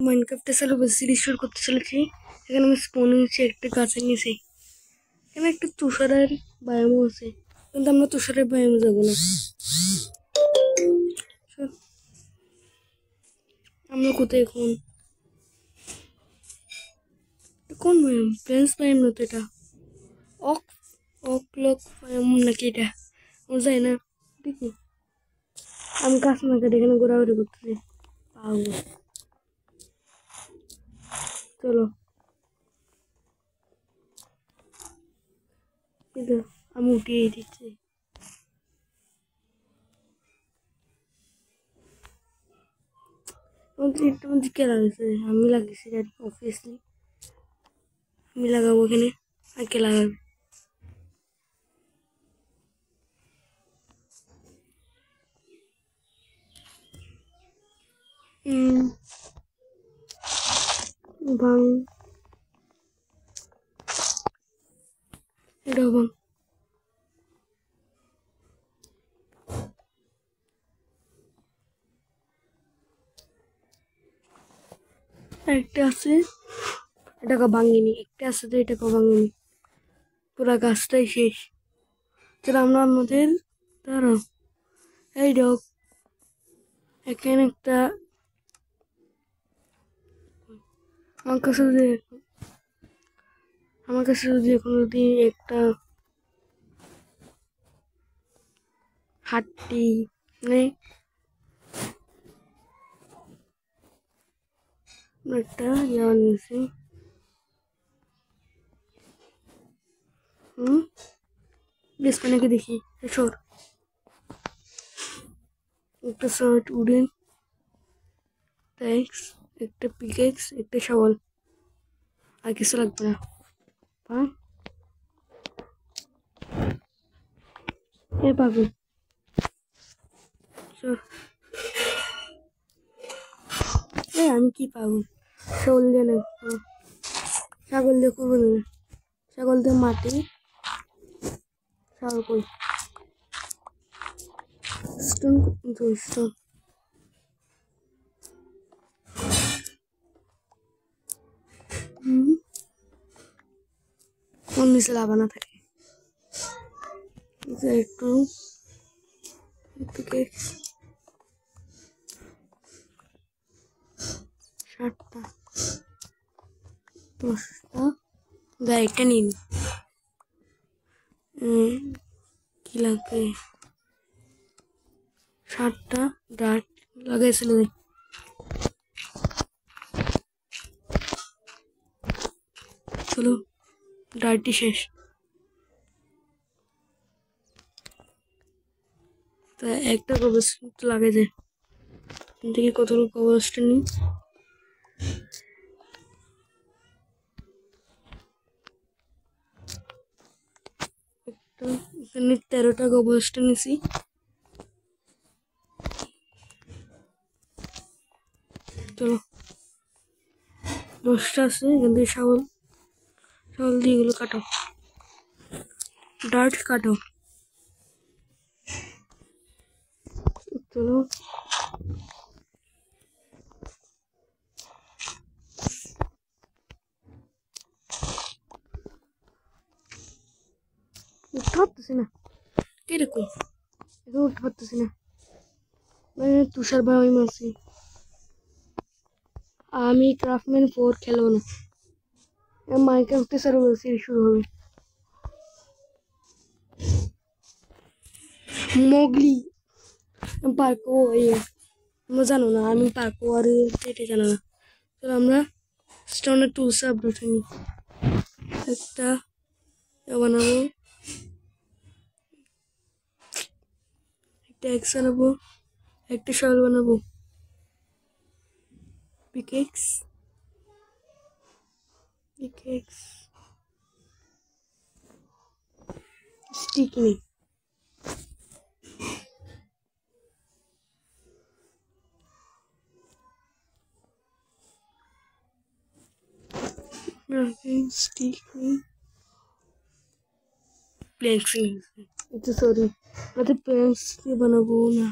মাইনক্রাফটে series শুরু করতে চলেছি। এখানে আমি স্পন নিয়েছি একটা গাছের নিচে। এখানে একটা তুষারের বায়ামও আছে, কিন্তু আমরা তুষারের বায়ামে যাবো না। আমরা কোথায় এখন? কোন বায়াম? প্লেন্স বায়াম না তো এটা, অক অকলক বায়াম নাকি এটা, ও যায় না। দেখি আমি গাছ না কেটে এখানে ঘোরাঘুরি করতেছি, পাবো। চলো আমি উঠিয়ে দিচ্ছি। কে লাগাইছে? আমি লাগিয়েছি, অবভিয়াসলি আমি লাগাবো এখানে। আর কে লাগাবে? ভাঙ এটাও ভাঙ। একটা আছে, এটাকে ভাঙিনি। একটা আছে তো, এটাকে ভাঙিনি। পুরা গাছটাই শেষ। তাহলে আমরা আমাদের ধরো এই ডগ এখানে একটা, আমার কাছে যদি এখন যদি একটা হাড্ডি নেই, একটা যাওয়া নিয়েছি। ডিসপ্লেকে দেখি সর। একটা শার্ট উডেন ট্যাক্স, একটা পিকেক্স, একটা শাওয়াল, আর কিছু লাগবে না। এ পাবো আমি কি পাবো? শাওয়াল দিয়ে না, ছাগল দিয়ে করবো না। ছাগল দিয়ে মাটি, শাওয়াল কই? স্টোন, স্টোন কোন নিচে লাভানা থাকে। একটু সাতটা 10টা গাড়িটা নিন। কি লাগবে? 7টা ডার্ট লাগাইছিল। চলো ডার্টটি শেষ। তা একটা কবরস্টোন লাগাই যায়। দেখি কতগুলো কবরস্টোন নিই। এখানে 13টা কবরস্টোন নিছি। চলো 10টা আছে, এখান থেকে শাওয়াল দিয়ে এগুলো কাটো, ডার্ট কাটো। চলো উঠতে পারতেছি না, কিরকম এখন উঠতে পারতেছি না। তুষার বায়ু আছি। আমি ক্রাফটম্যান 4 খেলবো না। মাইনক্রাফটে সিরিজ শুরু হবে। মোগলি পার্কো আমরা জানো না, আমি পার্কো আর এটা জানো না। চলো আমরা স্টোনের টুলস আপডেট নিই। একটা বানাবো, একটা এক্স বানাবো, একটা শাওয়াল বানাবো, পিকেক্স স্টিক নেই। স্টিক নেই, প্লেক্স নেই। এটা সরি, আমাদের প্লেক্স দিয়ে বানাবো না।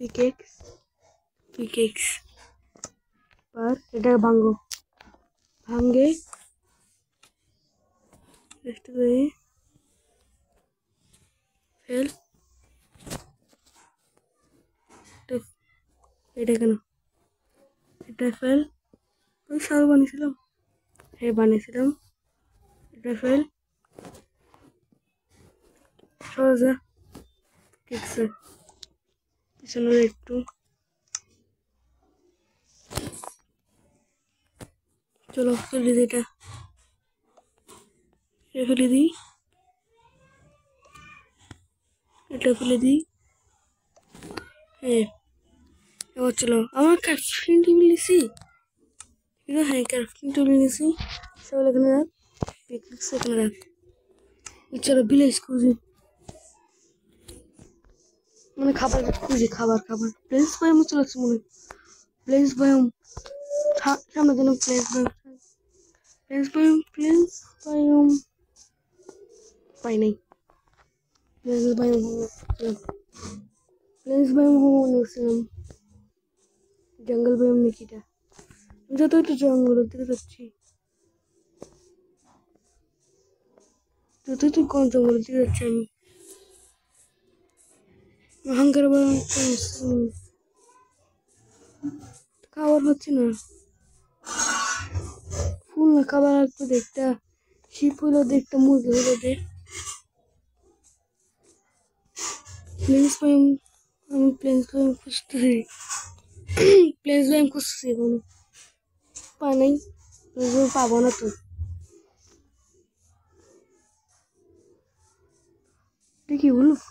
পিকেক্স পার এটা ভাঙ্গো ভাঙ্গে রেস্ট করে ফেল এটা কেন এটা ফেল ওই সার বানিয়েছিলাম হ্যাঁ বানিয়েছিলাম এটা ফেল সোজা ঠিক আছে পিছনে একটু চলো ফেলে দিই এটা ফেলে দিই এটা ফেলে দিই হ্যাঁ এবার চলো আমার ক্রাফটিং টেবিল নিছি কিন্তু হ্যাঁ ক্রাফটিং টেবিল নিছি সব এখানে রাখ পিকনিক এখানে রাখ চলো ভিলেজ খুঁজি মানে খাবার খুঁজি খাবার প্লেস বায়ম চলে আসছে মনে প্লেস বায়ম সামনে যেন প্লেস বায়ম পাই নাই প্লেস বায়ম নিয়েছিলাম জঙ্গল বায়ম নাকিটা যত একটু জঙ্গলের দিকে যাচ্ছি কোন জঙ্গলের দিকে যাচ্ছি আমি হাঙ্গার খাবার হচ্ছে না ফুল না খাবার একটু দেখতে শিপ হইলো দেখতে মুরগি হইলো দেখ প্লেস বায়ম আমি প্লেস বায়ম খুঁজতেছি এখন পাই নাই পাবো না তো দেখি উলফ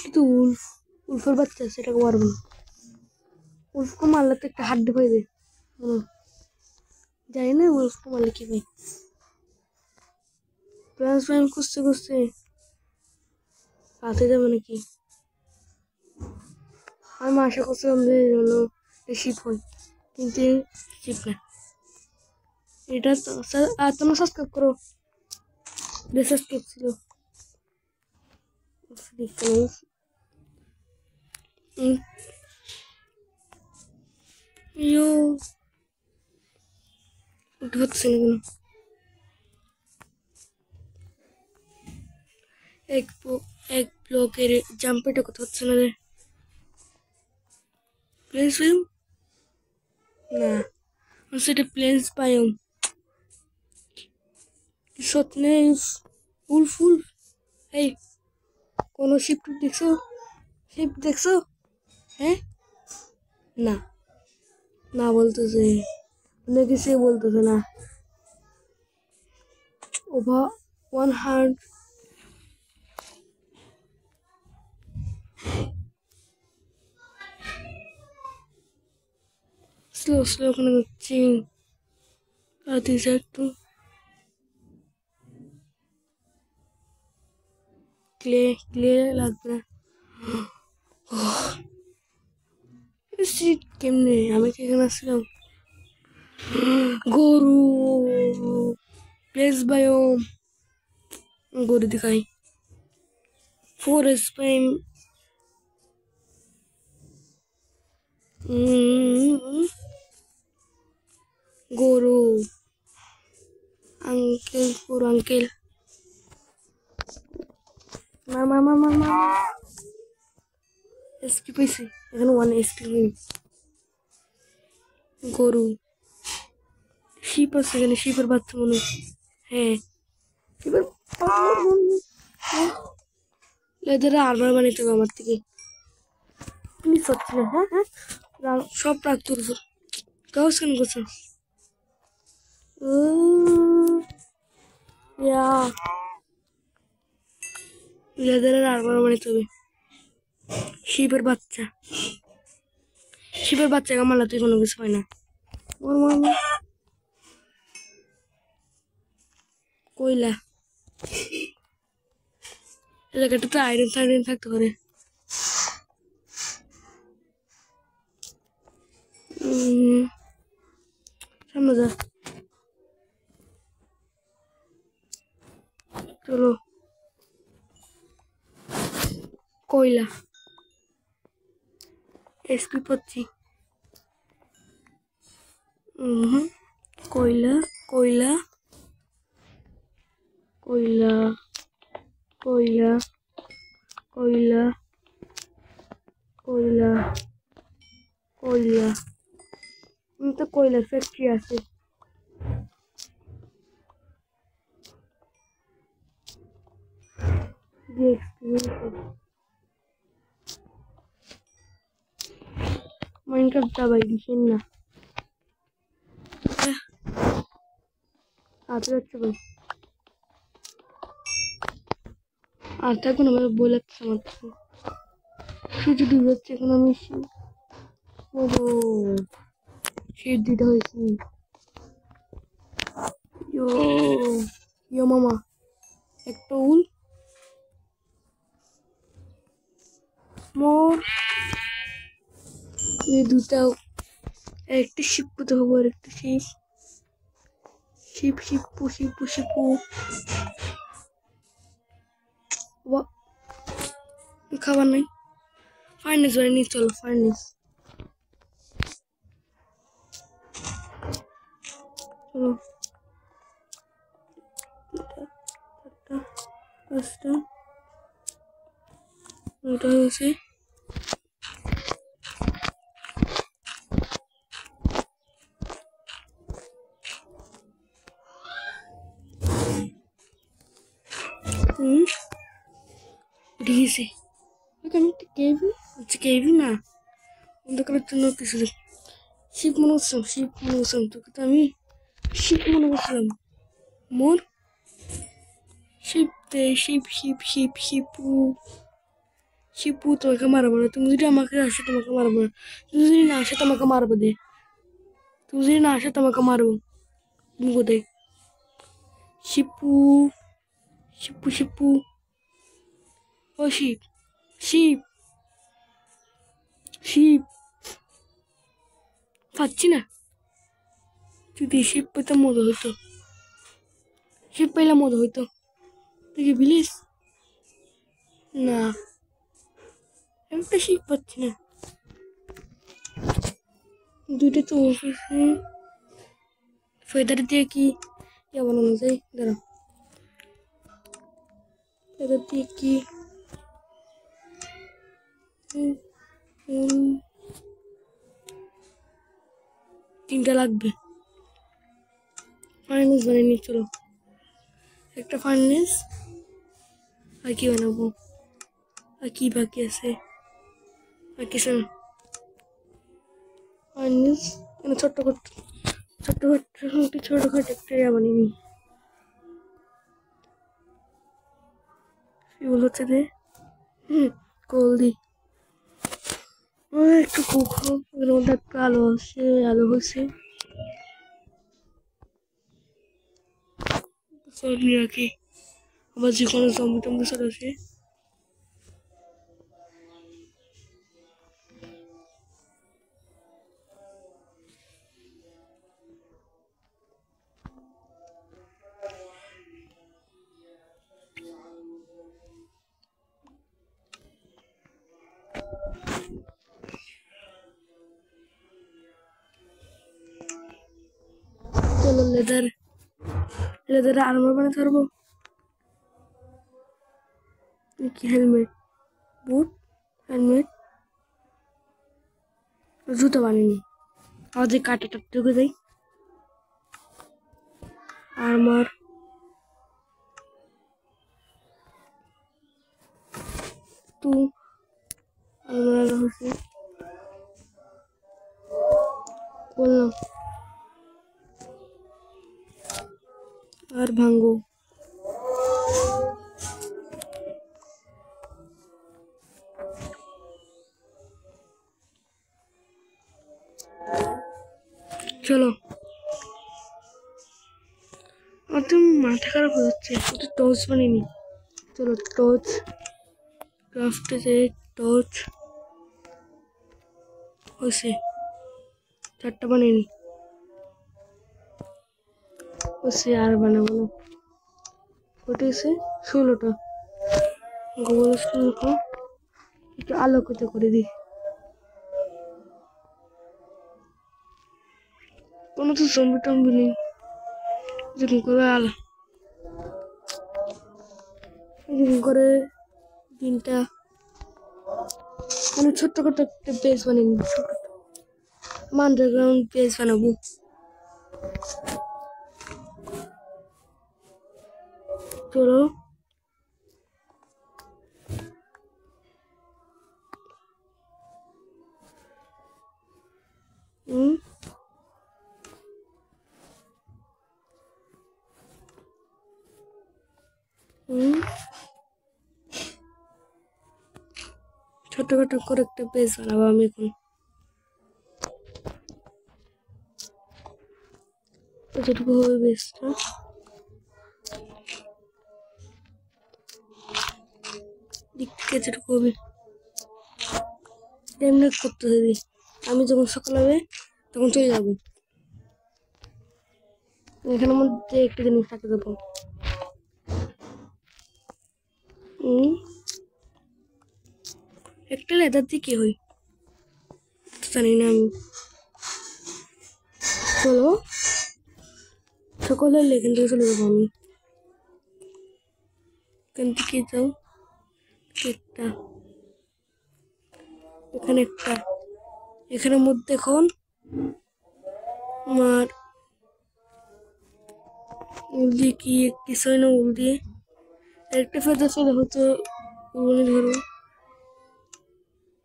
কিন্তু উলফের বাচ্চা সেটাকে মারবো না উলফকে মারলে তো একটা হাড্ডি পাই দেয় জানি না উলফকে মারলে কি পাই প্লেস বায়ম খুঁজতে রাতে যাবে নাকি আমি আশা করছিলাম যে শিপ হয় কিন্তু শিপ না এটা তো তোমরা সাবস্ক্রাইব করো সাবস্ক্রাইব ছিল ইয়ো উঠে হচ্ছে না কেন এক ব্লকের জাম্পেটা কথা হচ্ছে না রে প্লেস বায়ম না সেটা প্লেস বায়ম সত্যি উলফ এই কোনো শিপ দেখছো হ্যাঁ না বলতেছে নাকি সে বলতেছে না ওভার 100 স্লো ওখানে যাচ্ছি আর দিয়েছে একটু ক্লে লাগবে কেমনে আমি কি এখানে আসছিলাম গরু প্লেস বায়ম গরু দেখাই ফরেস্ট বায়ম গরু আঙ্কেল মার এসপি পাইছি এখানে 1 এসপি গরু শিপ আছে এখানে শিপের বাচ্চা মনে হ্যাঁ শিপের লেদারে আর্মার বানাইতে হবে আমার থেকে প্লিজ হচ্ছে না হ্যাঁ সব রাখ তোর গাছ কেন করছো লেদারের আর্মার বানাইতে হবে শিপের বাচ্চা কামালা তুই কোনো কিছু হয় না কইলা এলাকাটাতে আয়রন থাকতে পারে সামনে যা চলো কয়লা এসপি পাচ্ছি কয়লা কয়লা কয়লা কয়লা কয়লা কয়লা কয়লা তো কয়লার ফ্যাক্টরি আছে। মাইনক্রাফট দাবাই দিছেন না আতে যাচ্ছে ভাই আর থাকুন আমার বই লাগছে আমার সূর্য ডুবে যাচ্ছে এখন আমি শীত দিতে হয়েছি ইয়ো মামা একটা উল মোর এই দুটাও একটা শিপ করতে হবে আর একটা শিপ শিপ শিপু শিপু শিপু খাবার নাই ফার্নেস বাড়ি নিয়ে চলো ফার্নেস চলো পাঁচটা ওটা হয়েছে দিয়েছে আমি কেবি না অন্ধকারের জন্য কিছু শিব মনে করছিলাম তোকে তো আমি শিব মনে করছিলাম মোর শিপু তোমাকে মারবো না তুমি যদি আমাকে আসে তোমাকে মারবো না তুমি যদি না আসে তোমাকে মারবো দে তুমি যদি না আসে তোমাকে মারবো তুমি কোথায় শিপু শিপু শিপু ও শিব শিব শিব পাচ্ছি না যদি শিব পেতাম মজা হইতো শিব পাইলে মজা হইতো তুই কি বিলিস না একটা শিব পাচ্ছি না দুইটা তো অফিসে ফেদার দিয়ে কি বানানো যায় দাঁড়াও ফেদার দিয়ে কি তিনটা লাগবে ফার্নেস বানিয়ে নিয়ে চলো একটা ফার্নেস আর কি বানাবো আর কি বাকি আছে আর কিছু না ফার্নেস ছোট্টখাটো একটা বানিয়ে নিই কি বল হচ্ছে দে কল দি একটু কুকো এর মধ্যে একটু আলো হচ্ছে সরি রাখি আবার যে কোনো জম্বি টম্বি চলে আসে চলো লেদার আর্মার বানাতে পারবো কি হেলমেট বুট হেলমেট জুতো বানিয়ে আমাদের কাটাটা ঢুকে যাই আর্মার টু আর্মার হচ্ছে বললাম আর ভাঙ্গো চলো আমার তো মাথা খারাপ হয়ে যাচ্ছে একটু টর্চ বানিয়ে নি চলো টর্চ ক্রাফটে যে টর্চ হয়েছে 4টা বানিয়ে নি হচ্ছে আর বানাবো না ওটা হচ্ছে 16টা গোবর একটু আলোকিত করে দিই কোনো তো জম্বি টম্বি নেই যেরকম করে যেরকম করে দিনটা মানে ছোট্ট ছোট্ট একটা বেস বানিয়ে নিবি ছোট আন্ডারগ্রাউন্ড বেস বানাবো চলো ছোটখাটো করে একটা বেস বানাবো আমি এখন এতটুকু হবে বেসটা দিক থেকে যেটুকু হবে এমনি করতে হবে আমি যখন সকাল হবে তখন চলে যাবো এখানের মধ্যে একটা জিনিস রাখতে দেবো একটা লেদার দিয়ে কি হয় জানি না আমি চলো সকলে এখান থেকে চলে যাবো আমি এখান থেকে যাও একটা এখানে একটা এখানের মধ্যে এখন আমার উল দিয়ে কি কিছু হয় না উল দিয়ে একটা ফেদার চলে হতো উল ধরো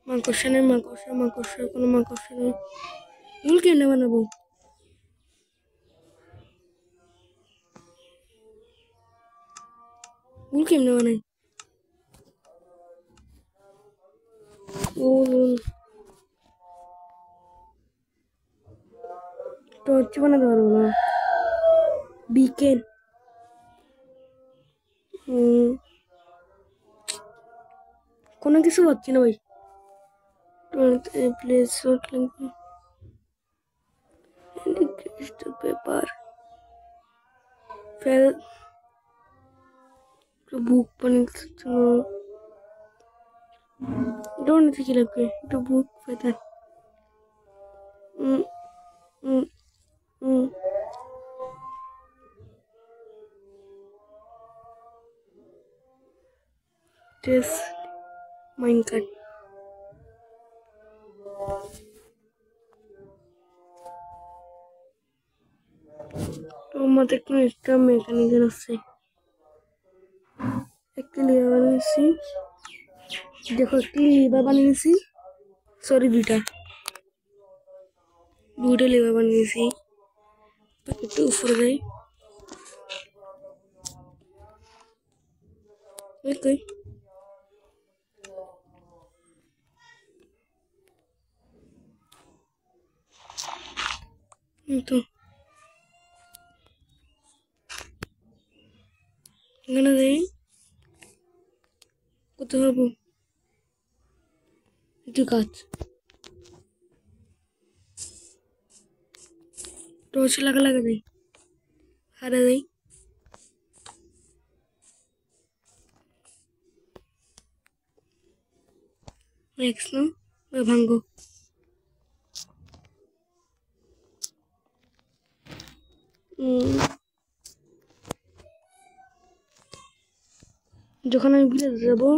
মাকড়সা নেই মাকড়সা কোনো মাকড়সা নেই উল কেমনে বানাবো উল কেমনে বানাই উল টর্চ বানাতে পারবো না বিকেল কোনো কিছু পাচ্ছি না ভাই প্লেস পেপার ফের বুক বানাতে এটা বানাতে কি লাগবে একটা বুক পেপার টেস্ট মাইনকার্ট আমাদের কোনো একটা মেকানিজম আছে একটা লিভার বানিয়েছি দেখো একটি লিভার বানিয়েছি সরি দুইটা লিভার বানিয়েছি একটু উপরে যাই ওকে তো এখানে যাই কোথায় হবো একটু গাছ টর্চ লাগা দেয় হারা দেয় নেক্সট নাও ভাঙ্গো যখন আমি ভিলেজ যাবো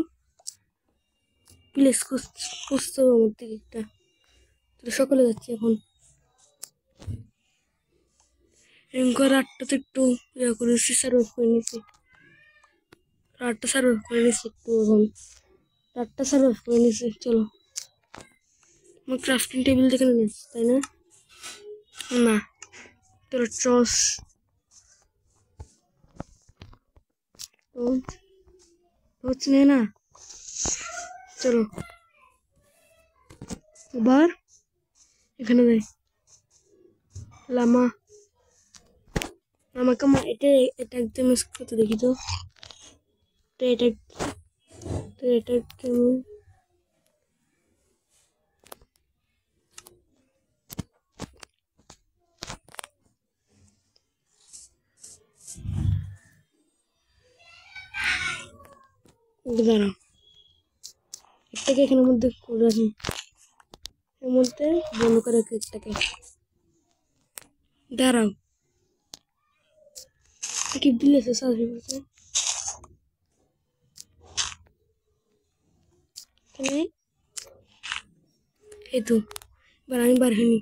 ভিলেজ খুঁজতে হবে আমার দিকে একটা সকলে যাচ্ছি এখন এরকম করে রাতটাতে একটু ইয়ে করেছি সার্ভাইভ করে নিয়েছি রাতটা সার্ভাইভ করে নিয়েছি একটু এখন রাতটা সার্ভাইভ করে নিয়েছি চলো আমার ক্রাফটিং টেবিল দেখে নিয়েছি তাই না না তোর টস হচ্ছে না চলো এবার এখানে যাই লামা আমাকে এটা একদম করতে দেখি তো এটা একদম দাঁড়াও এটাকে এখানের মধ্যে করে রাখি এর মধ্যে বন্ধ করে রাখি এটাকে দাঁড়াও কি বিলেছে সার্ভে করছে এই তো এবার আমি বার হইনি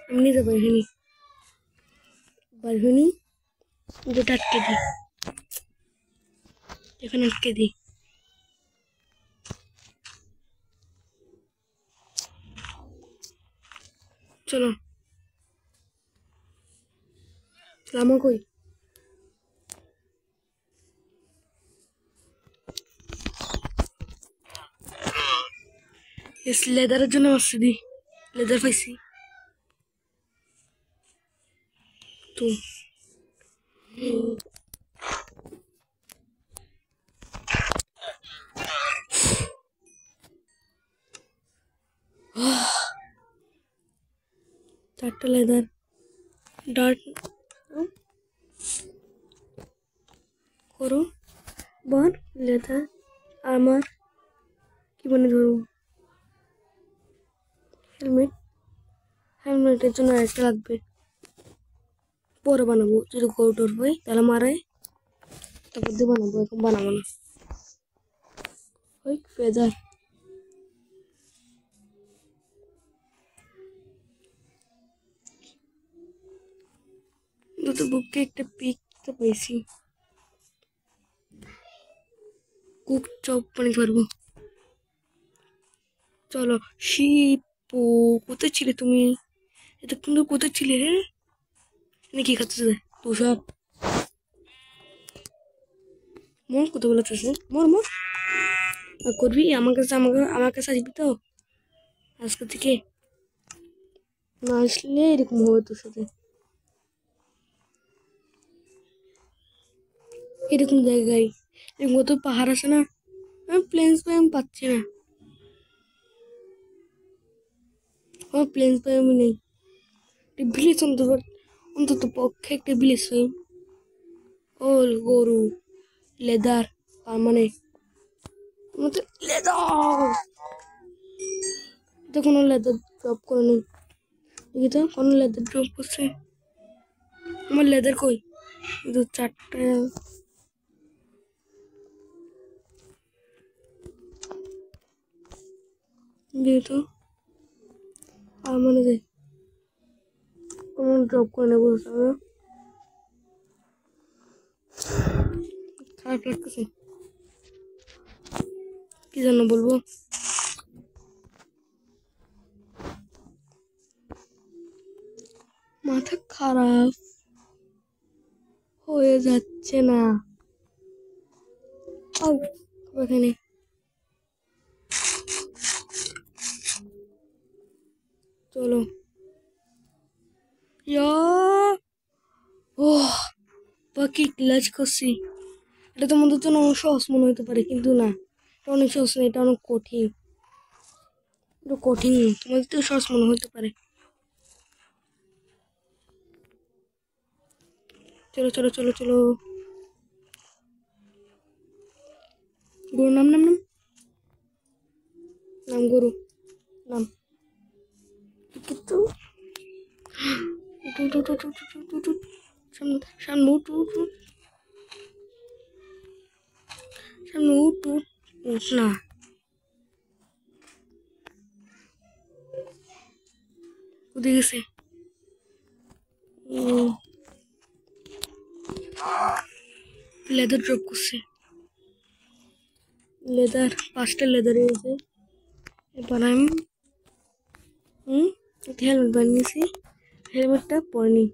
আমি নিজে বার হইনি দুটো আটকে দিই এখানে আটকে দিই চলো লামা কই এস লেদারের জন্য আসছি দি লেদার পাইছি তো চারটা লেদার ডার্ট করো বল লেদার আমার কি বলে ধরবো হেলমেটের জন্য একটা লাগবে পরে বানাবো যদি গরুটোর হয় তাহলে মারাই তারপর দিয়ে বানাবো এখন বানাবো না ওই ফেদার দুটো বুককে একটা পিক তো পেয়েছি কুক চপ বানাতে পারবো চলো শিপু কোথায় ছিলে তুমি এতক্ষণ তো কোথায় ছিলে রে কি খাচ্ছে তো সব মর কোথাও বলেছে মর মর করবি আমার কাছে আসবি তো আজকে থেকে না আসলে এরকম হবে তোর সাথে এরকম জায়গায় এরকম কত পাহাড় আছে না আমি প্লেন্স পাই আমি পাচ্ছি না আমার প্লেন্স পাই আমি নেই ভিলেজ অন্তত পক্ষে একটা ভিলেজ পাই ও গরু লেদার মানে লেদার এটা কোনো লেদার ড্রপ করে নেই দেখি তো কোনো লেদার ড্রপ করছে আমার লেদার কই দু চারটে যেহেতু আর মনে যায় কোনো ড্রপ করে নেবো খারাপ লাগতেছে কি জন্য বলবো মাথা খারাপ হয়ে যাচ্ছে না এখানে চলো ও বাকি ক্লাচ করছি এটা তোমাদের জন্য অনেক সহজ মনে হতে পারে কিন্তু না এটা অনেক সহজ না এটা অনেক কঠিন এটা কঠিন তোমাদের তো সহজ মনে হতে পারে চলো চলো চলো চলো গরু নাম নাম নাম নাম গরু নাম কিন্তু সামনে উঠ সামনে উঠ না কোথায় গেছে লেদার ড্রপ করছে লেদার 5টা লেদার হয়েছে এবার আমি হেলমেট বানিয়েছি হেলমেটটা পরেনি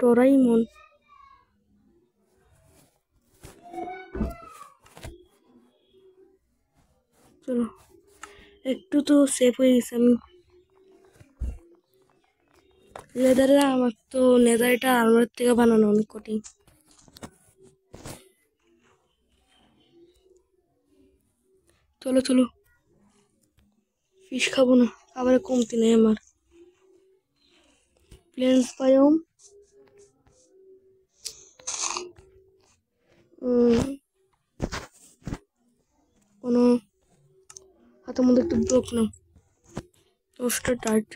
ডোরাইমন চলো একটু তো সেফ হয়ে গেছে আমি লেদারে আমার তো লেদারটা আমার থেকে বানানো অনেক কঠিন চলো চলো ফিশ খাবো না খাবারের কমতি নেই আমার প্লেন্স বায়োম কোনো হাতের মধ্যে একটু ব্লক নাও टोस्टर टार्ट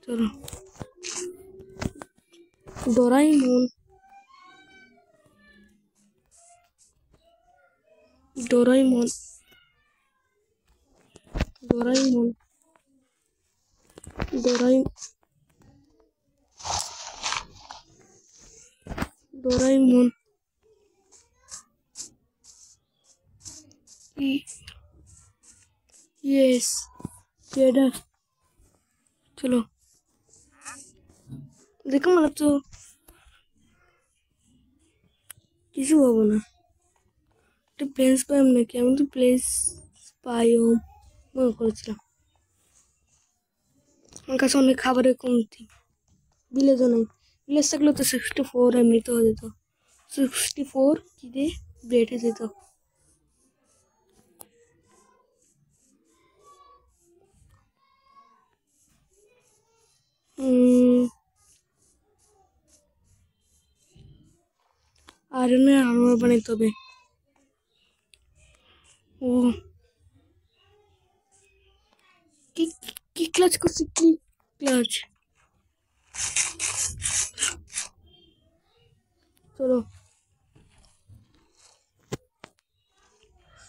चलो डोराएमोन डोराएमोन डोराएमोन डोराएमोन डोराएमोन यस ये चलो देखो मतलब तो কিছু হবো না একটা প্লেস পাইম নাকি আমি তো প্লেস পাইও মনে করেছিলাম আমার কাছে অনেক খাবারের কমতি ভিলেজও নেই ভিলেজ থাকলে তো 64 এমনিতে হয়ে যেত 64 কি দিয়ে বেড়ে যেত আয়রনের আর্মার বানাইতে হবে ও কি কি ক্লাচ করছি কি ক্লাচ চলো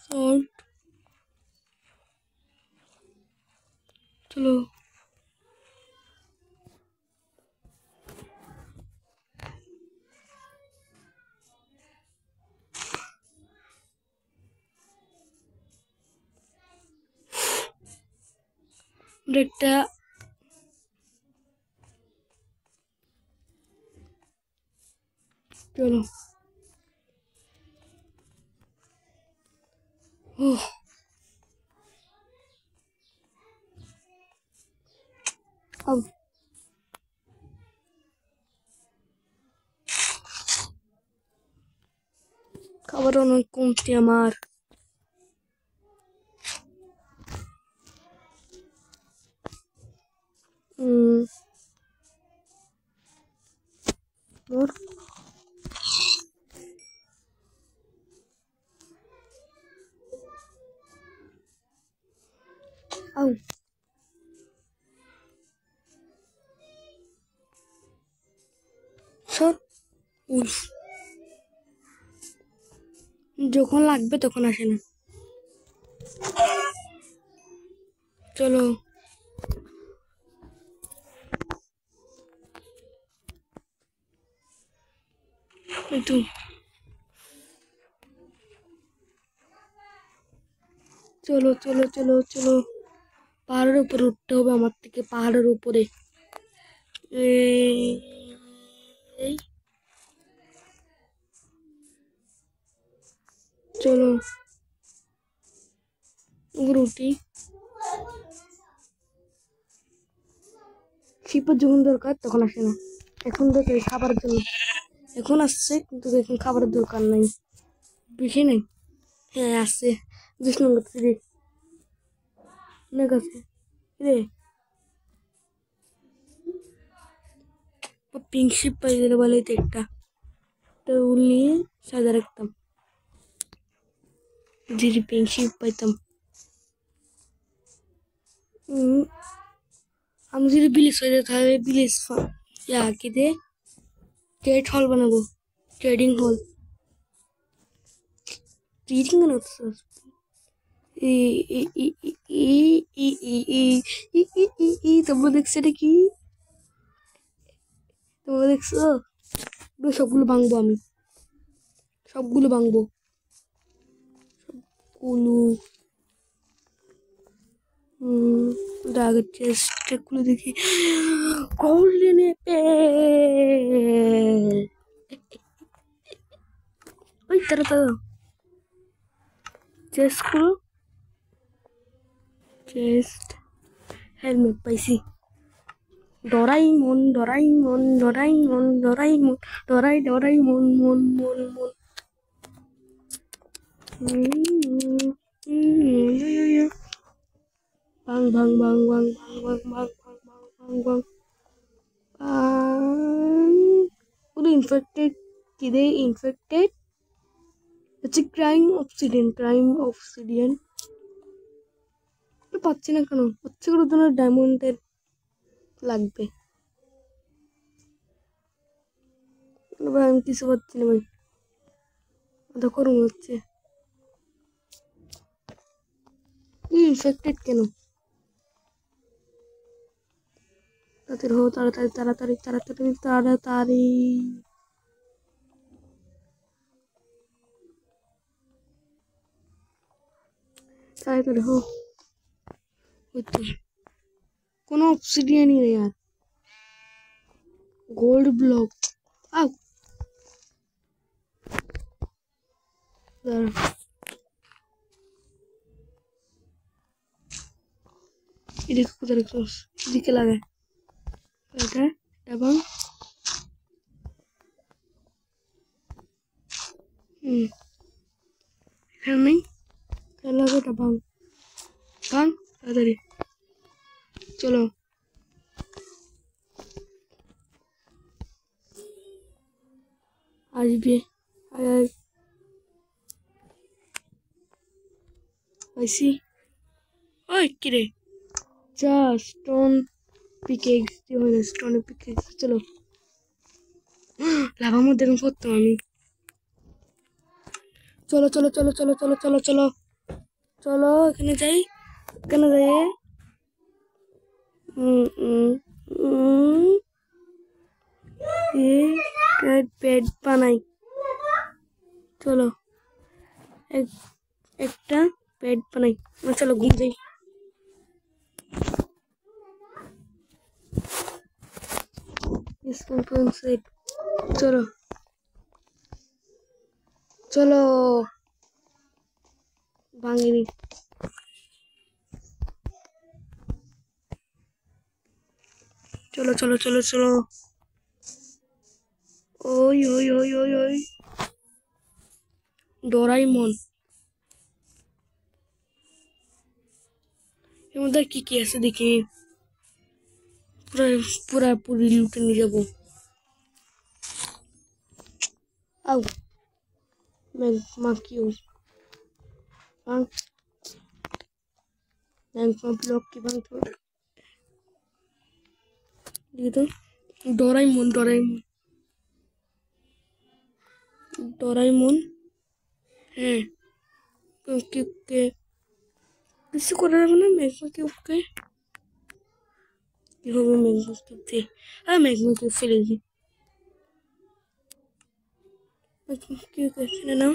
সল্ট চলো একটা চলো খাবার অনেক কমতি আমার মোর আউ সর উফ যখন লাগবে তখন আসে না চলো একটু চলো চলো চলো চলো পাহাড়ের উপরে উঠতে হবে আমার থেকে পাহাড়ের উপরে এই চলো উপরে উঠি শিপের যখন দরকার তখন আসে না এখন দরকার খাবারের জন্য এখন আসছে কিন্তু এখন খাবারের দরকার নাই বেশি নেই হ্যাঁ আসছে 2 নম্বর রে আছে রে পিঙ্ক শিপ পাই গেলে বলে একটা উল নিয়ে সাজা রাখতাম যদি পিঙ্ক শিপ পাইতাম আমি যদি বিলিস হয়ে যেতে হবে বিলিস কি দিয়ে ট্রেড হল বানাবো ট্রেডিং হল ট্রেডিং তোমরা দেখছো এটা কি তোমরা দেখছো সবগুলো ভাঙবো আমি সবগুলো ভাঙবো সবগুলো আগের চেষ্টা খুলে দেখি গোল্ডেন অ্যাপেল ওই তারা চেস্ট খুলো চেস্ট হেলমেট পাইছি ডোরাইমন ডোরাইমন ডোরাইমন ডোরাইমন ডোরাইমন মন মন মন bang bang bang bang bang bang bang bang bang bang udah infected kide infected it's a crime obsidian পাচ্ছি না কেন? হচ্ছে করে জন্য ডায়মন্ডের লাগবে। ভাই আমি কিছু পাচ্ছি না ভাই, মাথা গরম হচ্ছে। ইনফেক্টেড কেন? তাড়াতাড়ি হো, তাড়াতাড়ি তাড়াতাড়ি তাড়াতাড়ি তাড়াতাড়ি। তাড়াতাড়ি হো। কোনো অবসিডিয়ানই নেই আর। Gold block. আউ এদিকে কোথায় রেখেছিস? এদিকে লাগায় এটা এবং এখানে নেই, তাহলে এটা ভাঙ ভাঙ তাড়াতাড়ি। চলো আসবে। আইসি। ওই কিরে যা স্টোন পিকেক্স দিয়ে হয় না, স্টোনের পিকেক্স। চলো লাভার মধ্যে এখন করতাম আমি। চলো চলো চলো চলো চলো চলো চলো চলো এখানে যাই, এখানে যাই। পেট বানাই। চলো একটা পেট বানাই। চলো ঘুম যাই। চলো চলো ভাঙিনি। চলো চলো চলো চলো। ওই ওই ওই ওই ওই ডোরাইমন। এর মধ্যে কি কি আছে দেখি, পুরাপুরি লুটে নিয়ে যাবো। আউ ম্যাগমা কিউ ম্যাগমা ব্লক কি ভাঙতে হবে দেখি তো। ডোরাইমন ডোরাইমন ডোরাইমন। হ্যাঁ কিউবকে কিছু করা যাবে না। ম্যাগমা কিউবকে কি হবে? ম্যাগমা কিউব দিয়ে ম্যাগমা কিউব ফেলে দিই। কিউব এখানে নাও,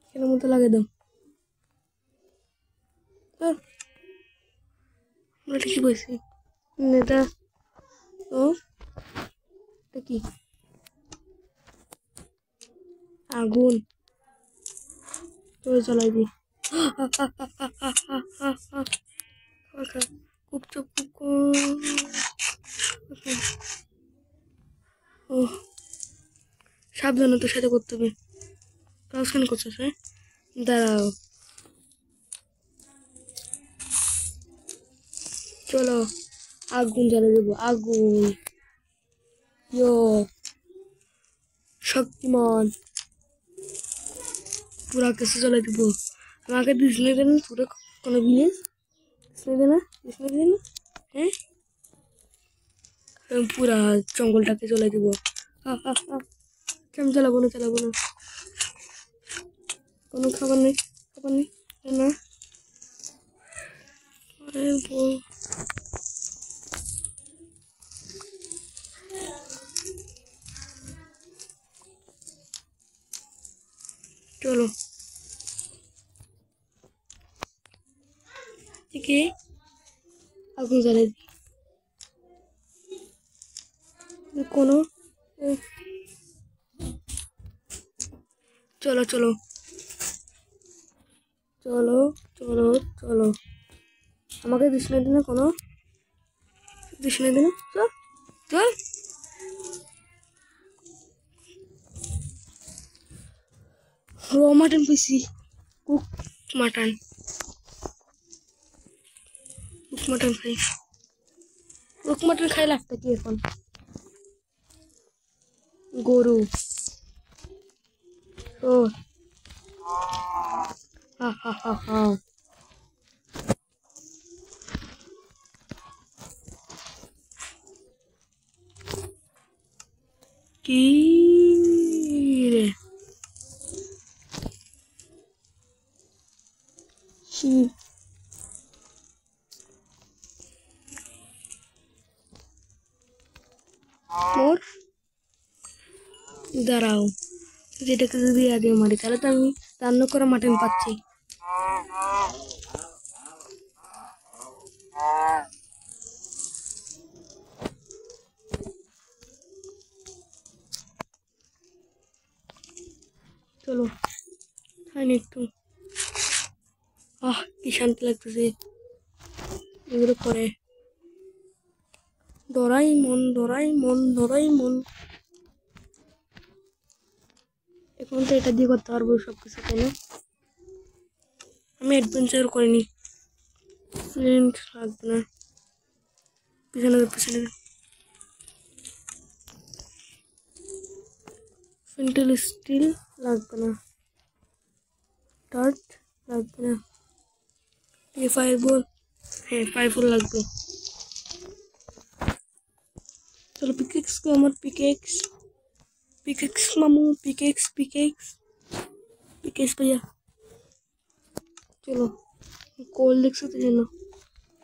এখানের মধ্যে লাগিয়ে দাও। আমরা ঠিকই বলছি। এটা ও এটা কি? আগুন তোরে জ্বলাইবি। খুব চুপ ও সাবধানতার সাথে করতে হবে। কাজ কেন করছিস? হ্যাঁ দাঁড়াও। চলো আগুন জ্বালিয়ে দেবো। আগুন ইয়ো শক্তিমান পুরা কিছু জ্বালাই দেবো। আমাকে দিসনে দেন পুরো কোনো জিনিস দিসনে দে না, দিসনে দে না। হ্যাঁ পুরা জঙ্গলটাকে জ্বালাই দেবো। আমি জ্বালাবো না, জ্বালাবো না। কোনো খাবার নেই, খাবার নেই না। চলো থেকে আগুন জ্বালাই দিই কোনো। চলো চলো চলো চলো চলো। আমাকে দিসনে দিনে কোনো দিসনে দিনে চল চল। র মাটন পেয়েছি, কুক মাটন। কুক মাটন খাই। কুক মাটন খাই লাগতে কি এখন? গরু ও হা হা হা হা। কি রে কি মোর দাঁড়াও যেটাকে যদি আগে মারি তাহলে তো আমি রান্না করা মাটন পাচ্ছি। চলো খাই নি একটু। কি শান্তি লাগতেছে এগুলো করে। ডরাই মন এখন তো এটা দিয়ে করতে পারবো সবকিছু, তাই না? আমি অ্যাডভেঞ্চার করিনি। ফ্লিন্ট লাগবে না, পিছনে ফিন্টেল স্টিল লাগবে না, টার্ট লাগবে না, ফায়ারবল, হ্যাঁ ফায়ারবল লাগবে। চলো পিকেক্স আমার পিকেক্স মামু পিকেক্স ভাইয়া। চলো কোল দেখছো তো যেন,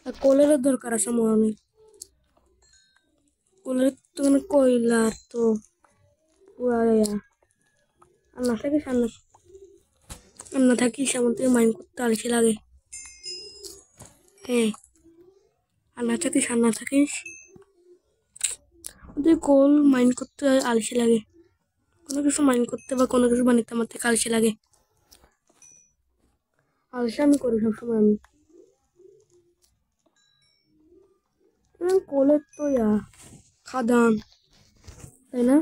আর কোলেরও দরকার আছে আমার অনেক। কোলের তো কয়লার তো পুরা আর না থাকিস আমার থেকে মাইন্ড করতে আলসি লাগে। হ্যাঁ আর না থাকিস ওদের কোল মাইন্ড করতে আলসি লাগে। কোনো কিছু মাইন্ড করতে বা কোনো কিছু বানাতে আমার থেকে আলসি লাগে। আলসি আমি করি সবসময়। আমি কোলের তো খাদান, তাই না?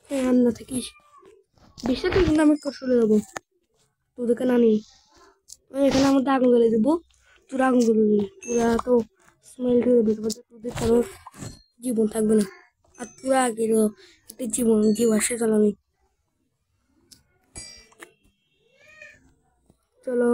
হ্যাঁ আর না থাকিস বিশ্বাস কিন্তু আমি চলে যাবো তোদেরকে না নিয়ে। এখানে আমার আগুন জ্বালে দেবো, তোরা আগুন জ্বলে দিবি, তোরা তো স্মেল দিয়ে দেবে, তোদের কোনো জীবন থাকবে না। আর তোরা আগে একটা জীব আসে জ্বালাবি। চলো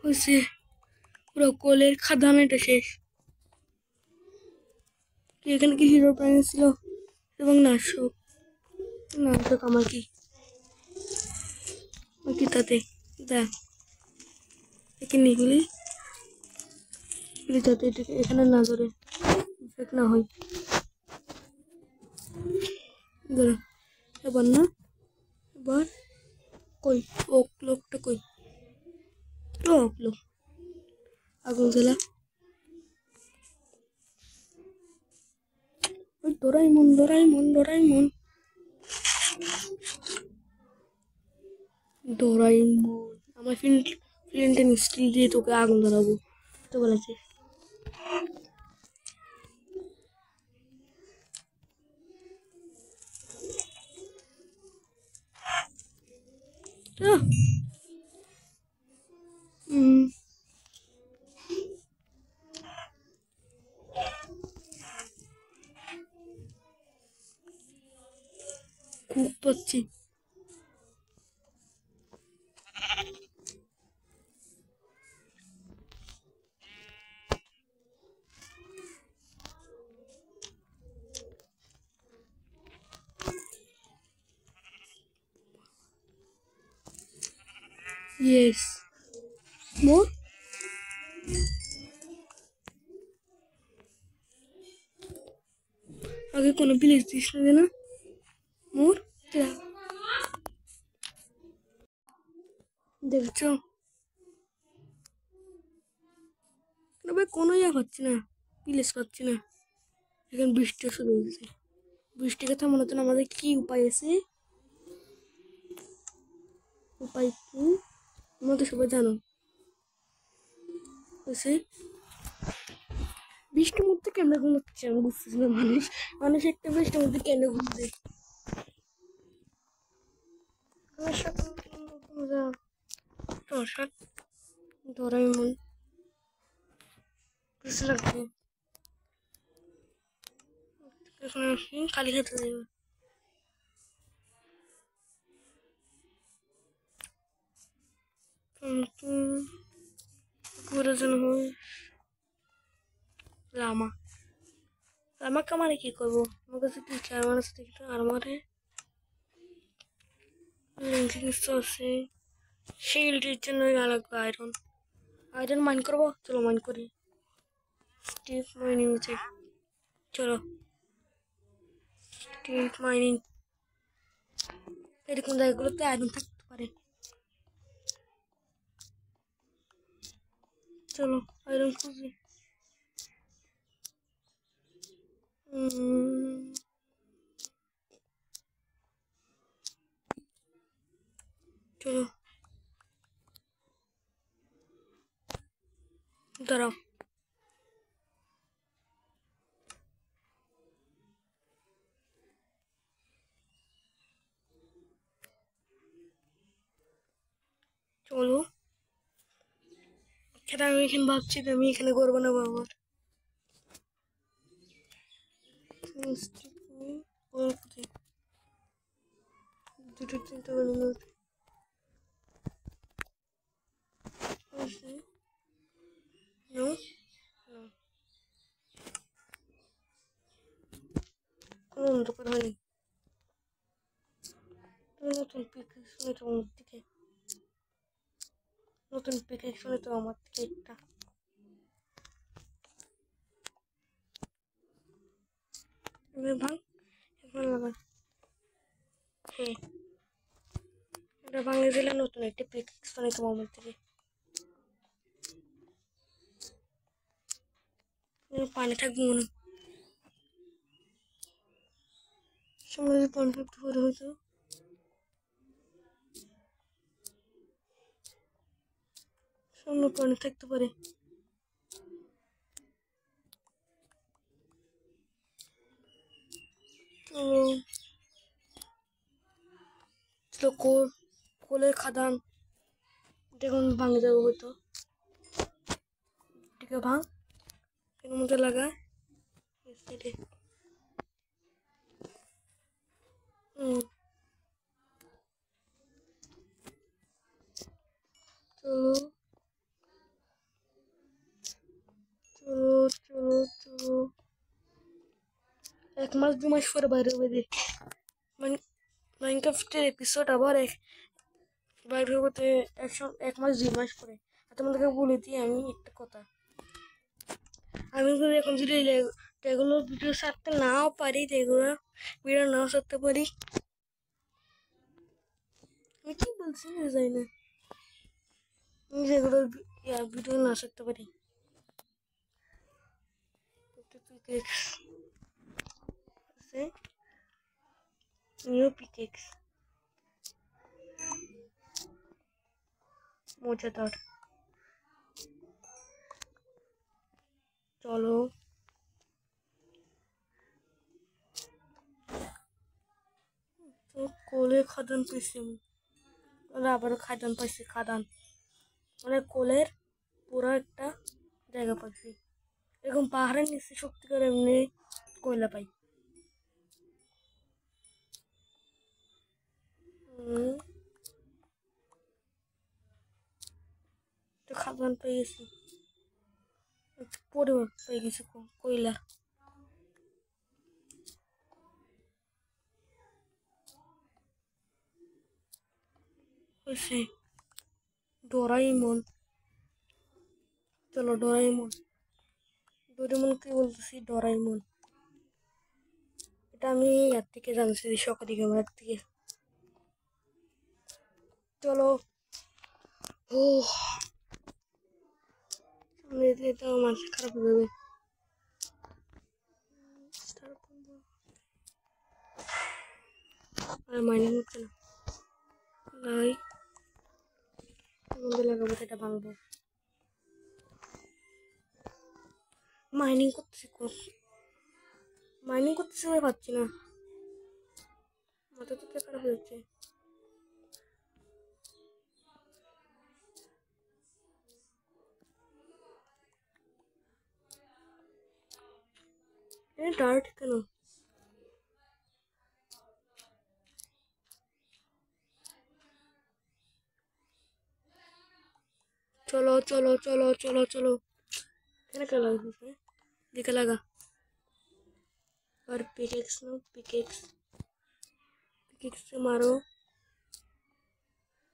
হয়েছে পুরো কোলের খাদান এটা শেষ। এখানে কি হিরো প্রাণী ছিল এবং নাশক আমার কি তাতে দেখ এখানে এগুলি যাতে এখানে না ধরে ইনফেক্ট না হয়। এবার না এবার কই লোকটা কই লোক আগুন জ্বালা। ওই ডোরাইমন আমার ফ্লিন্টেন স্টিল দিয়ে তোকে আগুন জ্বালাবো তো বলেছে। খুব পাচ্ছি। Yes. More? আগে কোনো ভিলেজ দিস না মোর দেখছো ভাই কোনো পাচ্ছি না, ভিলেজ পাচ্ছি না। এখন বৃষ্টি শুরু হয়েছে, বৃষ্টিকে থামানোর জন্য আমাদের কি উপায় আছে? উপায় কি তোমরা তো সবাই জানো। বৃষ্টির মধ্যে কেমন ঘুমাচ্ছে আমি বুঝতেছি না। মানুষ একটা বৃষ্টির মধ্যে কেন ঘুমছে? আমার সাথে তোর সাথে ডোরাইমন কিছু লাগবে এখন আসি কালী খেতে যাবে। ঘুরে যেন হয় লামা লামা কামারে কি করবো? আমার কাছে কি চারমার আছে দেখি তো আরমারে জিনিস তো আছে। শিল্ডের জন্য লাগবে আয়রন। আয়রন মাইন করবো, চলো মাইন করি। স্টিল মাইনিং চাই, চলো স্টিল মাইনিং। এরকম জায়গাগুলোতে আয়রন থাকতে পারে। চলো আয়রন খুঁজি। চলো দাঁড়াও, চলো সেটা আমি এখানে ভাবছি যে আমি এখানে করবো না আমার দুটো তিনটা বানানো No? No. কোনো অন্ধকার হয়নি। তুমি নতুন পিক শুনে তো আমার দিকে, নতুন পিক শুনে তো আমার দিকে একটা ভাঙ এখন লাগা। হ্যাঁ, এটা ভাঙে দিলে নতুন একটা পিক শুনে তো আমার দিকে। পানি থাকবে মনে, সামনে যদি পানি থাকতে পারে হয়তো। সামনে পানি থাকতে পারে। তো কোলের খাদান দেখুন ভাঙে যাবো হয়তো। এটাকে ভাঙ, এর মধ্যে লাগায় সাইডে। চলো চলো চলো চলো, 1 মাস 2 মাস পরে বাইরে হবে দেখ মাইনক্রাফটের এপিসোড আবার বাইরে হতে 1 মাস 2 মাস পরে। আর তোমাদেরকে বলে দিই আমি একটা কথা, আমি যদি এখন যদি এগুলো ভিডিও ছাড়তে নাও পারি, এগুলো ভিডিও নাও ছাড়তে পারি, আমি কি বলছি যাই না, আমি যেগুলো ভিডিও না ছাড়তে পারি। নিউ পিকেক্স মজাদার। চলো তো কোলে খাদান পাইছি আমি, আবারও খাদান পাইছি, খাদান মানে কোলের পুরো একটা জায়গা পাইছি। এরকম পাহাড়ের নিচে শক্তি করে এমনি কয়লা পাই। তো খাদান পেয়ে গেছি, পরিমাণ পেয়ে গেছি কয়লা। হয়েছে ডোরাইমন, চলো ডোরাইমন, ডোরেমনকে বলতেছি ডোরাইমন। এটা আমি এর থেকে জানছি সকালে ক্যামেরার থেকে। চলো ও সামনে দিলে তো মানুষ খারাপ হয়ে যাবে। আর মাইনিং হচ্ছে না, নাই মধ্যে লাগাবো সেটা ভাঙবো। মাইনিং করতেছি পাচ্ছি না, মাথা তো খারাপ হয়ে যাচ্ছে। ডার্ট কেন? चलो चलो चलो चलो चलो क्या लगा दिखा लगा और पिकेक्स नो पिकेक्स पिकेक्स से मारो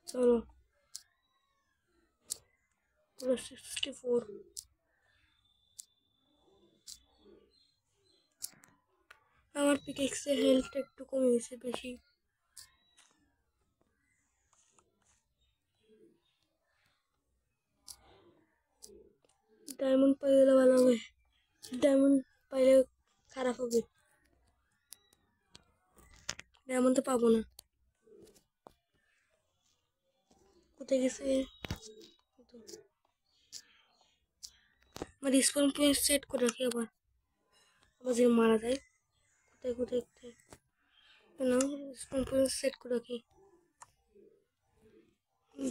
चलो 64 আমার পিকেক্সের হেলথ একটু কমে গেছে বেশি ডায়মন্ড পাইলে ভালো হবে ডায়মন্ড পাইলে খারাপ হবে ডায়মন্ড তো পাবো না কোথায় গেছে আমার স্পন পয়েন্ট সেট করে রাখি আবার যে মারা যায় কোথায় কোথায় কোথায় না স্পন পয়েন্ট সেট করে রাখি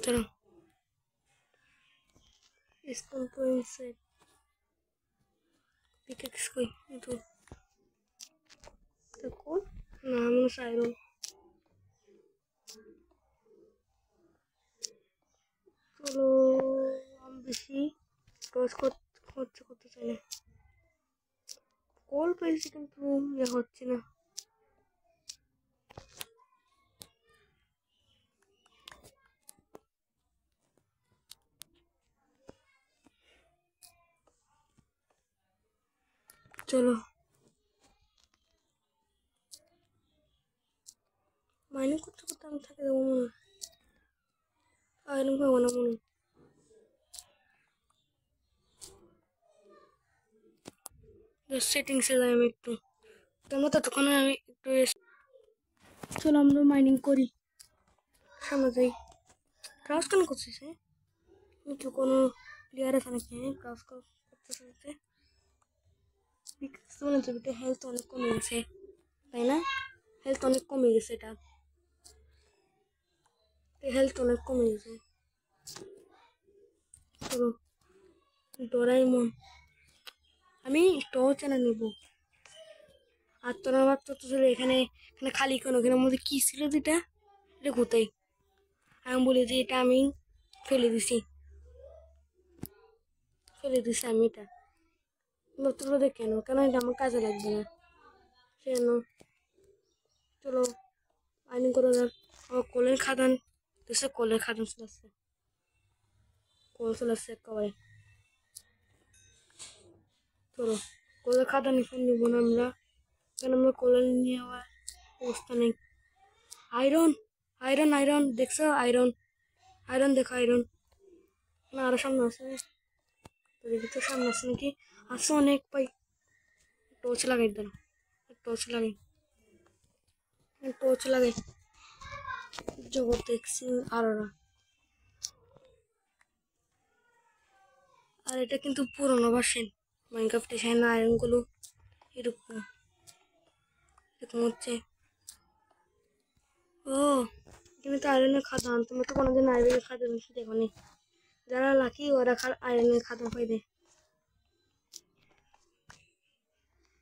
চলো स्पॉन पॉइंट से पिकेक्स कोई तो देखो नाम साइरन चलो हम बेशी रोज করতে চাই না কল পেয়েছি কিন্তু হচ্ছে না चलो माइनिंग করতে করতে আমি থাকে দেবো মনে আয়রন পাবো না মনে সেটিংসে যাই আমি একটু তোমরা ততক্ষণ আমি একটু চলো আমরা মাইনিং করি সামনে যাই ক্রাশ কেন করছিস হ্যাঁ তো কোনো প্লেয়ার আছে নাকি হ্যাঁ ক্রাশ করতে চলছে বিকজ হেলথ অনেক কমে গেছে তাই না হেলথ অনেক কমে গেছে এটা হেলথ অনেক কমে গেছে চলো ডোরাইমন আমি টর্চ এনে নেব আর তোরা ভাবছো তো এখানে এখানে খালি কোনো এখানের মধ্যে কী ছিল যেটা এটা কোথায় আমি বলি যে এটা আমি ফেলে দিছি আমি এটা তোরা কেন কেন এটা আমার কাজে লাগবে না কেন চলো আইনি করে যাক আমার কোলের খাদান দেশে কোলের খাদান চলে আসছে কোল চলে আসছে একেবারে চলো কোলের খাদান নিয়ে নেবো না আমরা কেন আমরা কোলের নিয়ে যাওয়ার অবস্থা নেই আয়রন আয়রন আয়রন দেখছো আয়রন আয়রন দেখো আয়রন না আরো সামনে আছে দেখি তো সামনে আছে নাকি আসছে অনেক পাই টর্চ লাগাই দাও টর্চ লাগাই জগৎ দেখছি আরোরা আর এটা কিন্তু পুরোনো ভার্সন মাইনক্রাফটে সেখানে আয়রনগুলো এরকম এরকম হচ্ছে ও এখানে তো আয়রনের খাদান তোমরা তো কোনোদিন আয়রনের খাদান দেখো নি যারা লাকি ওরা আয়রনের খাদান পাই দেয়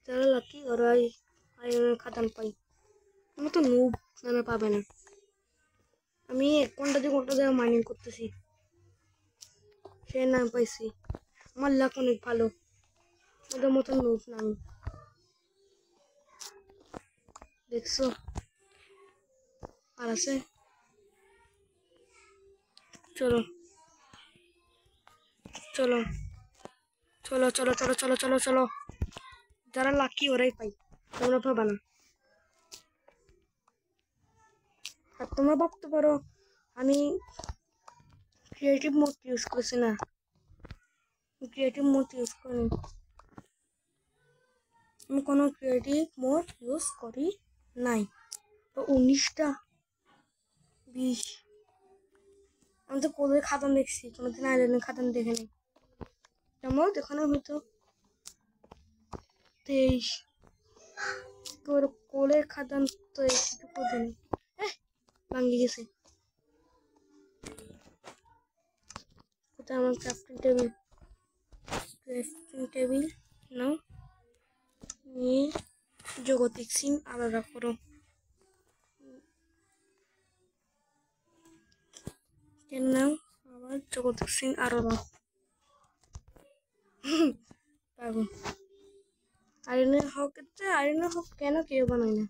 যারা লাকি ওরা আয়রনের খাদান পাই আমার তো নুব নামে পাবে না আমি 1 ঘন্টা 2 ঘন্টা ধরে মাইনিং করতেছি সে নাম পাইছি আমার লাক অনেক ভালো ওদের মতো নুব নাম দেখছো আর আছে চলো চলো চলো চলো চলো চলো চলো চলো যারা লাকি ওরাই পাই তোমরা পাবা না আর তোমরা ভাবতে পারো আমি ক্রিয়েটিভ মোড ইউজ করছি না ক্রিয়েটিভ মোড ইউজ করি আমি কোনো ক্রিয়েটিভ মোড ইউজ করি নাই তো 19টা 20 আমি তো কোলের খাদান দেখছি কোনোদিন আয়রনের খাদান দেখে নেই তেমন এখানে হয়তো 23 তোর কোলের খাদান তো একটু দিন ভাঙি গেছে কোথায় আমার ক্রাফটিং টেবিল নাও নিয়ে জগতিক সিন আলাদা করো কেন নাও আবার চেষ্টা করতেছি আরো না পারবো। আয়রনের হক কেন কেউ বানায় না?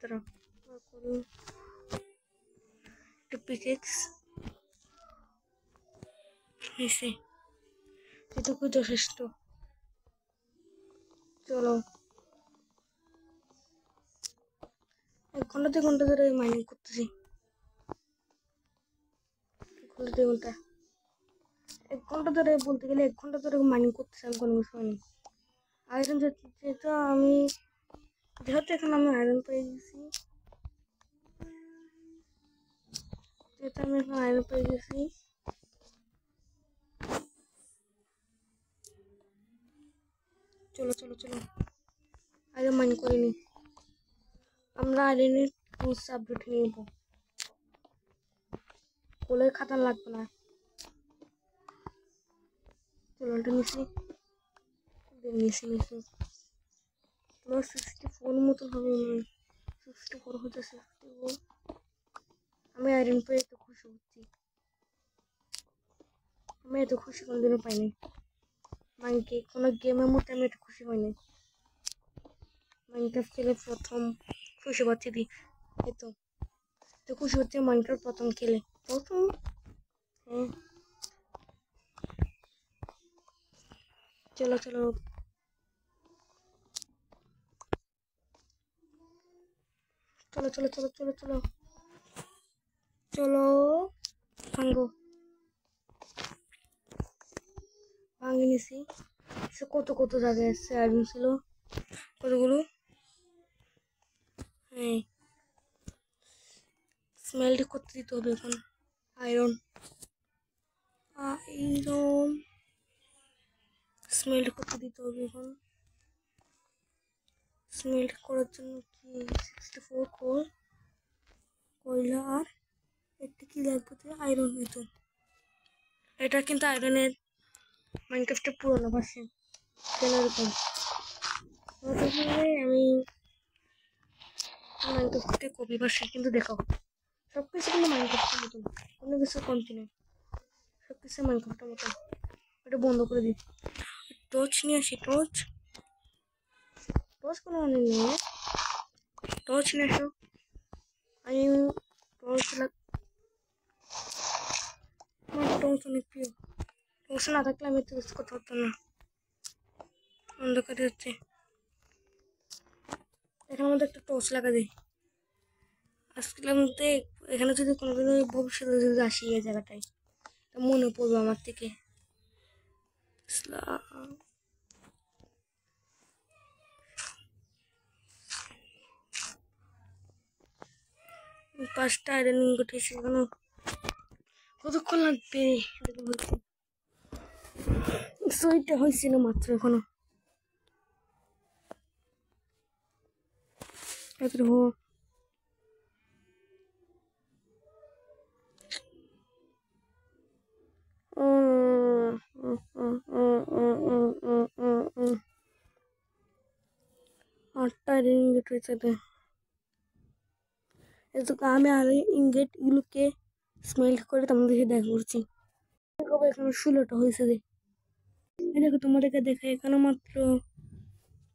দাঁড়াও, একটু পিকেক্স হয়েছে, এটুকু যথেষ্ট। চলো 1 ঘন্টা ধরে মাইনিং করতেছি। 1 ঘন্টা ধরে বলতে গেলে 1 ঘন্টা ধরে মাইনিং করতেছি আমি, কোনো কিছু হয়নি। আয়রন যেহেতু আমি এখন আয়রন পেয়ে গেছি, চলো চলো চলো আয়রন মাইনিং করিনি, আমরা আয়রনের টুলস আপডেট নিয়ে নেবো। কোলের খাতা লাগবে না। চলো এটা নিছি তোমার 64 মতন হবে, 64 হচ্ছে 64। আমি আয়রন পেয়ে এত খুশি হচ্ছি, আমি এত খুশি কোনোদিনও পাইনি। মাইনকে কোনো গেমের মধ্যে আমি এত খুশি হয়নি। মাইনক্রাফট খেলে প্রথম খুশি পাচ্ছি দি, এত খুশি হচ্ছে মাইনক্রাফট প্রথম খেলে, প্রথম। হ্যাঁ চলো চলো চলো চলো চলো চলো চলো চলো ভাঙ্গো, ভাঙে নিছি। সে কত জায়গায় এসছে আয়রন ছিল কতগুলো। হ্যাঁ স্মেলটা করতে দিতে হবে এখন। আয়রন স্মেলটা করতে দিতে হবে এখন। স্মেল্ট করার জন্য কি 64 কয়লা আর একটা কি লাগবে? আয়রন হইতো। এটা কিন্তু আয়রনের মাইনক্রাফটের পুরোনো ভার্সন, কেন এরকম? আমি মাইনক্রাফটে কপি ভার্সন কিন্তু দেখাও, সব কিছু কিন্তু মাইনক্রাফটের মতন, কোনো কিছু কমতি নেই, সব কিছু মাইনক্রাফটের মতন। এটা বন্ধ করে দিই, টর্চ নিয়ে আসি। টর্চ কোনো অনেক নেই, টর্চ নিয়ে আসো। আমি টর্চ আমার টর্চ অনেক প্রিয়, টর্চ না থাকলে আমি তো কিছু করতে পারতাম না। অন্ধকারে হচ্ছে, এখানে আমাদের একটা টর্চ লাগা দিই। আজকের মধ্যে এখানে যদি কোনোদিন ভবিষ্যতে যদি আসি এই জায়গাটায়, তা মনে পড়বে আমার থেকে। 5টা আয়রন ইনগট হয়েছে, এখনো কতক্ষণ লাগবে? সুইটটা হয়েছিল মাত্র, এখনো হো। আটটা ইনগেট হয়েছে, আমি আর ইনগেট গুলোকে স্মেল্ট করে তোমাদেরকে দেখা করছি। এখানে 16টা হয়েছে, দেখো তোমাদেরকে দেখা, এখানে মাত্র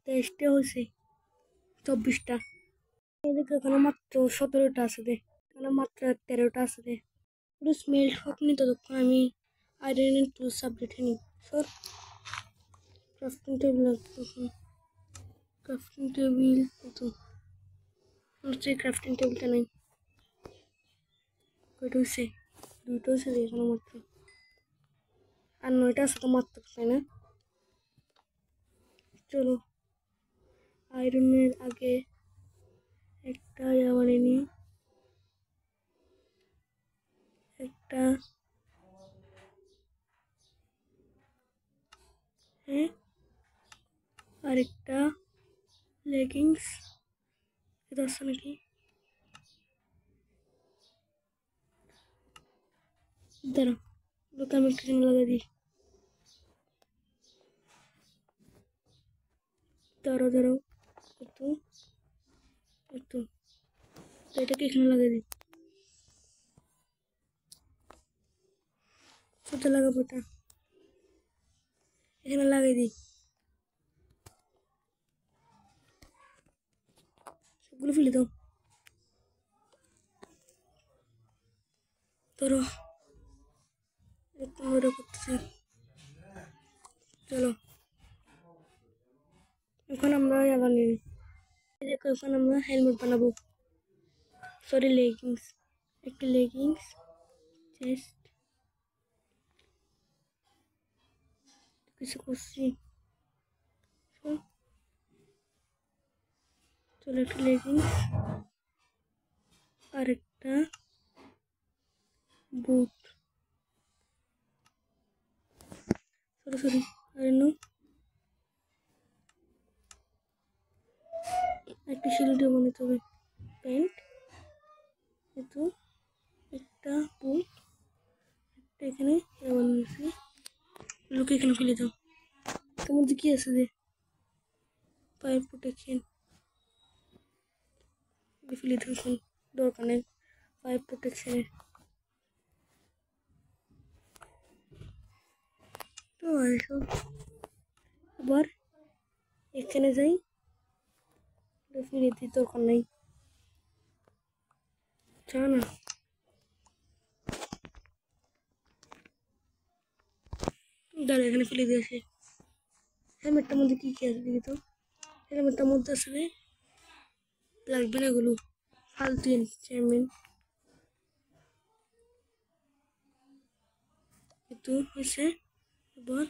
23টা হয়েছে, 24টা। এদিকে এখানে মাত্র 17টা আছে, এখানে মাত্র 13টা আছে। পুরো স্মেল হোক নি ততক্ষণ আমি আয়রনের টুলস আপডেট নিই। সর ক্রাফটিং টেবিল, ক্রাফটিং টেবিল তো হচ্ছে, ক্রাফটিং টেবিলটা নেই। কয়টা হয়েছে? 2টা হয়েছে এখানে মাত্র, আর 9টা আছে তো মাত্র, তাই না? চলো আয়রনের আগে একটা বানিয়ে নিই, একটা। হ্যাঁ আরেকটা লেগিংস, এটা আছে নাকি? দাঁড়াও লোক আমি একটা জন্য লাগিয়ে দিই, দাঁড়াও একটু এটাকে এখানে লাগিয়ে দিই। কোথায় লাগাবো এটা? এখানে লাগিয়ে দিই। সবগুলো ফেলে দাও। ধরো একটু মজা করতেছি। চলো এখন আমরা বানিয়ে নিই। দেখো এখন আমরা হেলমেট বানাবো। সরি লেগিংস, একটা লেগিংস, চেস্ট, কিছু করছি। চলো একটা লেগিংস আর একটা বুট, সরি আর নো একটা শিল্ডও বানাতে হবে। প্যান্ট, কিন্তু একটা বুট, একটা এখানে বানিয়েছি। লোকে এখানে ফেলে দাও। তোমার মধ্যে কি আছে যে ফায়ার প্রোটেকশন ফেলে দাও, এখন দরকার নেই ফায়ার প্রোটেকশনের। তো এসব আবার এখানে যাই, ফিরে দিই, দরকার নেই। চা না দাঁড়া, এখানে ফেলে দিয়ে আসে। হেলমেটটার মধ্যে কি কি আছে দেখি তো। হেলমেটটার মধ্যে আসলে লাগবে না এগুলো, ফালতু চেয়ারম্যান। কিন্তু হয়েছে আবার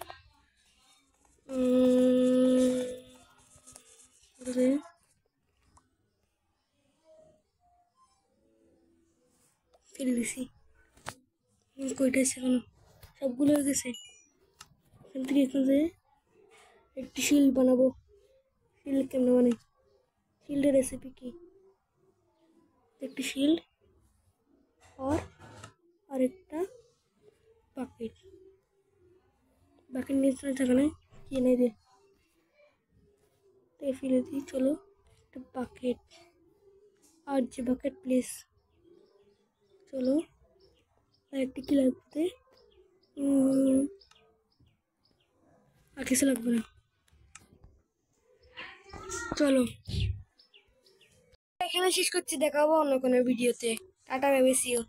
ফেলে দিছি। কয়টা আছে এখন? সবগুলো হয়ে গেছে। এখান থেকে এখন যে একটি শিল্ড বানাবো। শিল্ড কেমন মানে, শিল্ডের রেসিপি কি? একটি শিল্ড আর একটা বাকেট। বাকেট নিয়ে চলে থাকা নাই কি এনে দে, তাই ফেলে দিই। চলো একটা বাকেট, আর যে বাকেট প্লিজ। চলো আর একটা কি লাগবে? আর কিছু লাগবে না। চলো এখানে শেষ করছি, দেখাবো অন্য কোনো ভিডিওতে। টাটা, ভেবেছিও।